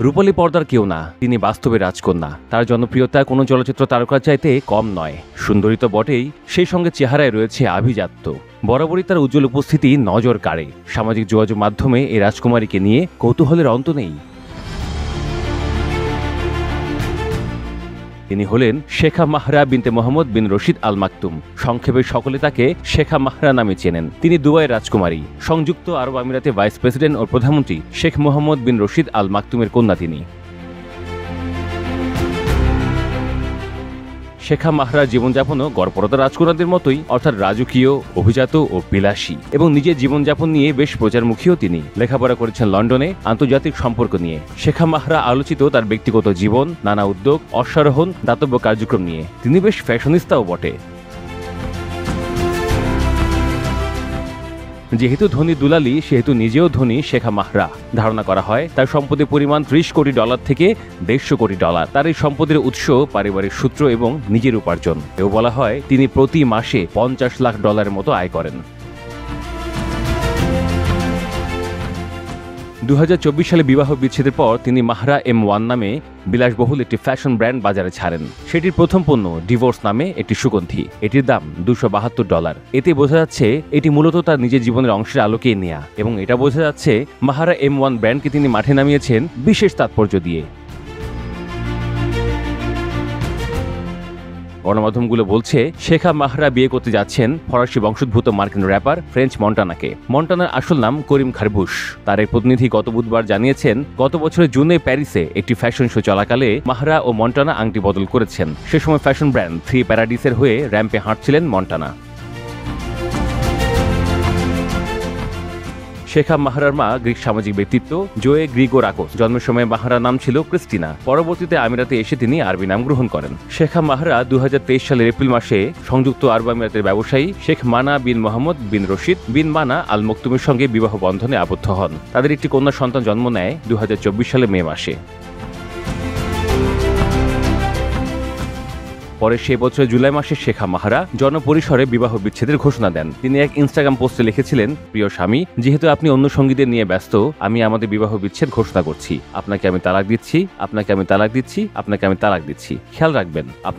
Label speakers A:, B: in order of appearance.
A: রূপালী পর্দার কেউ না, তিনি বাস্তবে রাজকন্যা। তার জনপ্রিয়তা কোনো চলচ্চিত্র তারকার চাইতে কম নয়। সুন্দরী তো বটেই, সেই সঙ্গে চেহারায় রয়েছে আভিজাত্য। বরাবরই তার উজ্জ্বল উপস্থিতি নজর কাড়ে। সামাজিক যোগাযোগ মাধ্যমে এই রাজকুমারীকে নিয়ে কৌতূহলের অন্ত নেই। তিনি হলেন শেখা মাহরা বিনতে মোহাম্মদ বিন রশিদ আল মাকতুম। সংক্ষেপে সকলে তাকে শেখা মাহরা নামে চেনেন। তিনি দুবাইয়ের রাজকুমারী। সংযুক্ত আরব আমিরাতে ভাইস প্রেসিডেন্ট ও প্রধানমন্ত্রী শেখ মোহাম্মদ বিন রশিদ আল মাকতুমের কন্যা তিনি। শেখা মাহরার জীবনযাপনও গড়পড়তা রাজকুমারদের মতোই, অর্থাৎ রাজকীয়, অভিজাত ও বিলাসী, এবং নিজের জীবনযাপন নিয়ে বেশ প্রচারমুখীও তিনি। লেখাপড়া করেছেন লন্ডনে আন্তর্জাতিক সম্পর্ক নিয়ে। শেখা মাহরা আলোচিত তার ব্যক্তিগত জীবন, নানা উদ্যোগ, অশ্বারোহণ, দাতব্য কার্যক্রম নিয়ে। তিনি বেশ ফ্যাশনিস্তাও বটে। যেহেতু ধনী দুলালী, সেহেতু নিজেও ধনী শেখা মাহরা। ধারণা করা হয় তার সম্পদের পরিমাণ $30 কোটি থেকে $150 কোটি। তার এই সম্পদের উৎস পারিবারিক সূত্র এবং নিজের উপার্জন। এও বলা হয় তিনি প্রতি মাসে $50 লাখ মতো আয় করেন। 2024 সালে বিবাহ বিচ্ছেদের পর তিনি মাহরা M1 নামে বিলাসবহুল একটি ফ্যাশন ব্র্যান্ড বাজারে ছাড়েন। সেটির প্রথম পণ্য ডিভোর্স নামে একটি সুগন্ধি। এটির দাম $272। এতে বোঝা যাচ্ছে এটি মূলত তার নিজের জীবনের অংশের আলোকে নেয়া, এবং এটা বোঝা যাচ্ছে মাহরা M1 ব্র্যান্ডকে তিনি মাঠে নামিয়েছেন বিশেষ তাৎপর্য দিয়ে। গণমাধ্যমগুলো বলছে শেখা মাহরা বিয়ে করতে যাচ্ছেন ফরাসি বংশোদ্ভূত মার্কিন র্যাপার ফ্রেঞ্চ মন্টানাকে। মন্টানার আসল নাম করিম খারবুশ। তার এক প্রতিনিধি গত বুধবার জানিয়েছেন, গত বছরের জুনে প্যারিসে একটি ফ্যাশন শো চলাকালে মাহরা ও মন্টানা আংটি বদল করেছেন। সে সময় ফ্যাশন ব্র্যান্ড 3 প্যারাডিসের হয়ে র্যাম্পে হাঁটছিলেন মন্টানা। শেখা মাহরার মা গ্রিক সামাজিক ব্যক্তিত্ব জোয়ে গ্রিগোরাকোস। জন্মের সময় মাহরার নাম ছিল ক্রিস্টিনা। পরবর্তীতে আমিরাতে এসে তিনি আরবি নাম গ্রহণ করেন। শেখা মাহরা 2023 সালের এপ্রিল মাসে সংযুক্ত আরব আমিরাতের ব্যবসায়ী শেখ মানা বিন মোহাম্মদ বিন রশিদ বিন মানা আল মকতুমের সঙ্গে বিবাহ বন্ধনে আবদ্ধ হন। তাদের একটি কন্যা সন্তান জন্ম নেয় 2024 সালের মে মাসে। পরে সে বছর জুলাই মাসে শেখা মাহরা জনপরিসরে বিবাহ বিচ্ছেদের ঘোষণা দেন। তিনি এক ইনস্টাগ্রাম পোস্টে লিখেছিলেন, প্রিয় স্বামী, যেহেতু আপনি অন্য সঙ্গীদের নিয়ে ব্যস্ত, আমি আমাদের বিবাহ বিচ্ছেদ ঘোষণা করছি। আপনাকে আমি তালাক দিচ্ছি, আপনাকে আমি তালাক দিচ্ছি, আপনাকে আমি তালাক দিচ্ছি। খেয়াল রাখবেন আপনার